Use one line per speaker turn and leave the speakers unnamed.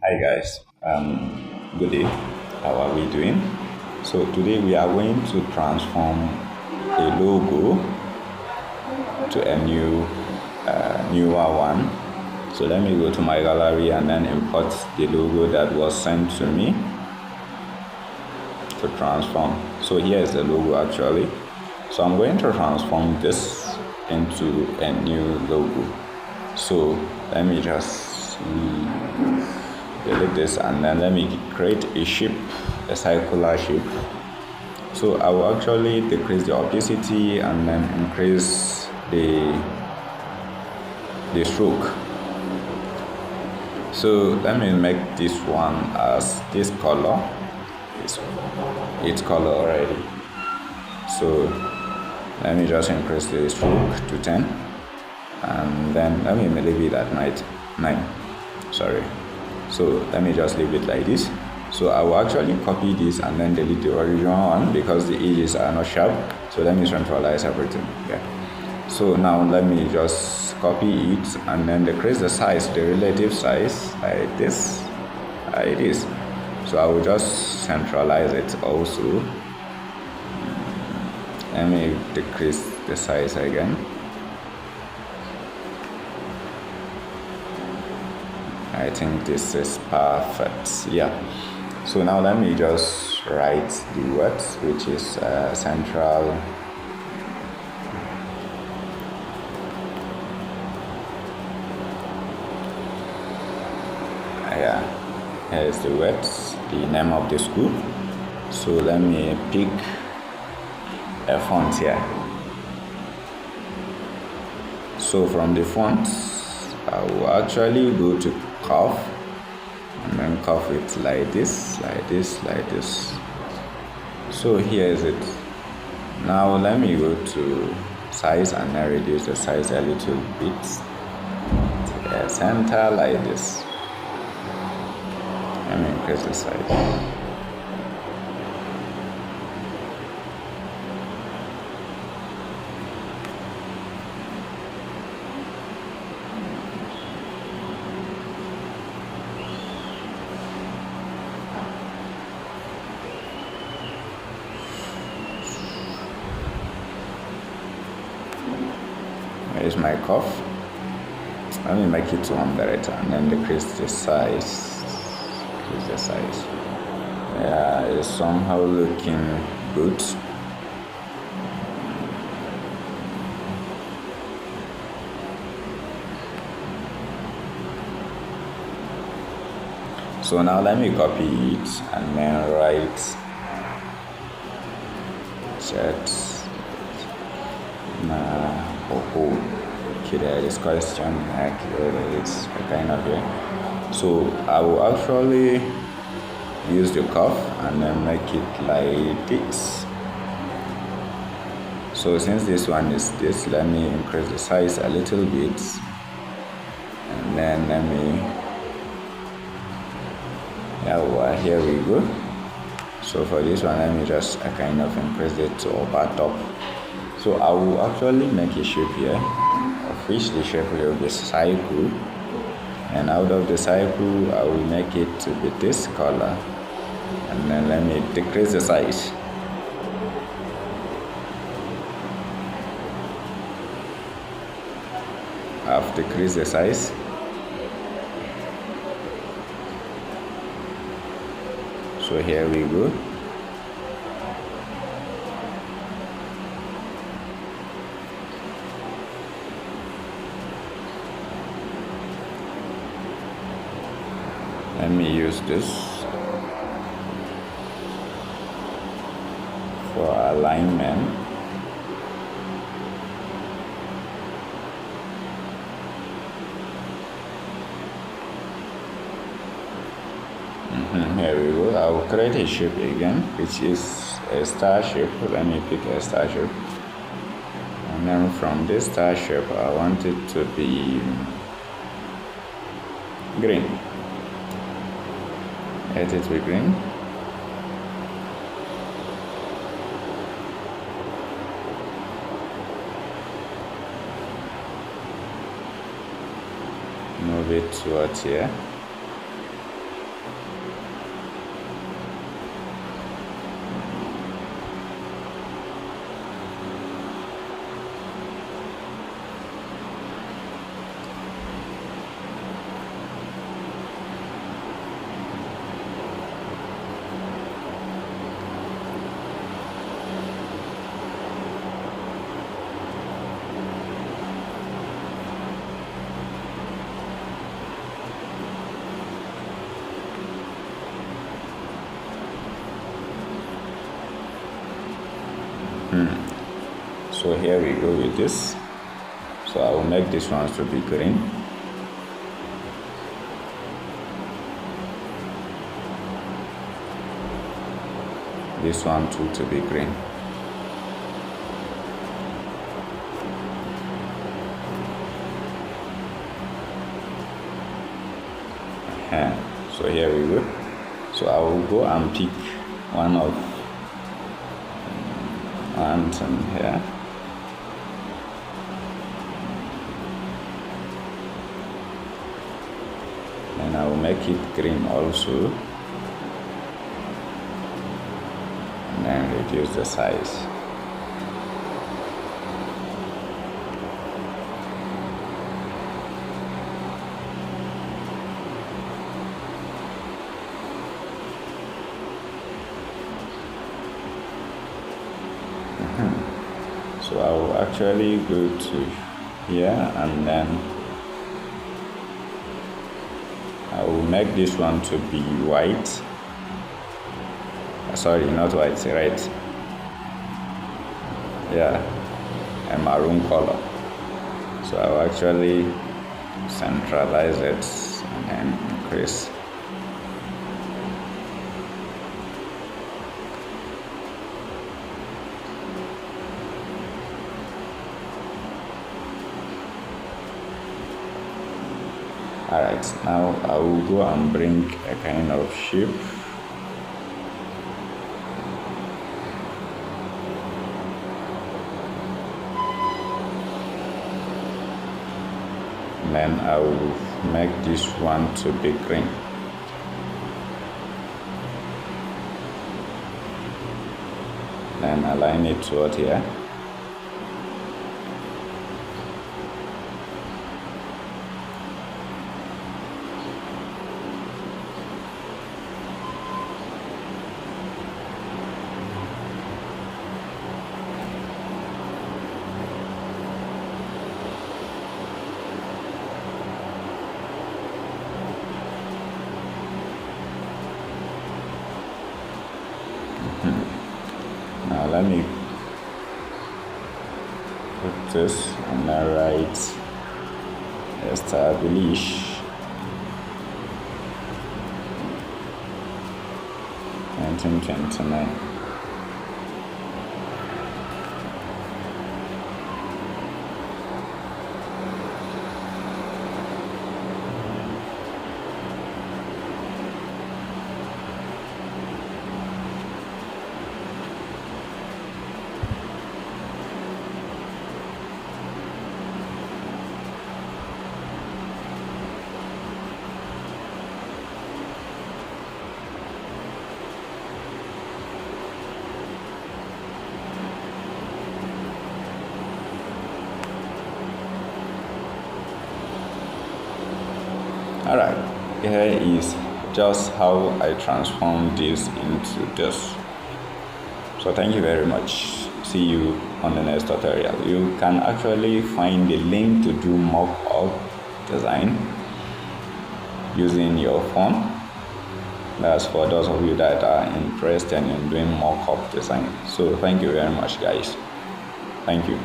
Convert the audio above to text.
Hi guys, good day. How are we doing? So today we are going to transform a logo to a newer one. So let me go to my gallery and then import the logo that was sent to me to transform. So here is the logo actually. So I'm going to transform this into a new logo. So let me just delete this and then let me create a shape, a circular shape. So I will actually decrease the opacity and then increase the stroke. So let me make this one as this color. It's color already. So let me just increase the stroke to 10 and then let me leave it at 9. Sorry. So let me just leave it like this. So I will actually copy this and then delete the original one because the edges are not sharp. So let me centralize everything. Yeah. So now let me just copy it and then decrease the size, the relative size like this, like this. So I will just centralize it also. Let me decrease the size again. I think this is perfect. Yeah. So now let me just write the words, which is central. Yeah. Here's the words, the name of the school. So let me pick a font here. So from the fonts, I will actually go to curve and then curve it like this, like this, like this. So here is it. Now let me go to size and then reduce the size a little bit to the center like this. Let me increase the size. Here's my curve. Let me make it 100 and then decrease the size. Decrease the size. Yeah, it's somehow looking good. So now let me copy it and then write set. Okay, there is question. It's kind of here. So I will actually use the curve and then make it like this. So since this one is this, let me increase the size a little bit and then let me, yeah, well, here we go. So for this one, let me just kind of increase it to upper top. So I will actually make a shape here, of which the shape will be circle, and out of the circle I will make it to be this color, and then let me decrease the size. I've decreased the size. So here we go. Let me use this for alignment. Here we go. I will create a shape again, which is a star shape. Let me pick a star shape. And then from this star shape, I want it to be green. Let it be green. Move it towards here. So here we go with this. So I will make this one to be green. This one too to be green. So here we go. So I will go and pick one here. And I will make it green also. And then reduce the size. So I will actually go to here and then I will make this one to be white. Sorry, not white, right? Yeah, a maroon color. So I will actually centralize it and then increase. Alright, now I will go and bring a kind of shape. Then I will make this one to be green. Then align it toward here. Now let me put this and then write establish 1929. Alright, here is just how I transform this into this. So thank you very much. See you on the next tutorial. You can actually find the link to do mock-up design using your phone. That's for those of you that are interested in doing mock-up design. So thank you very much, guys. Thank you.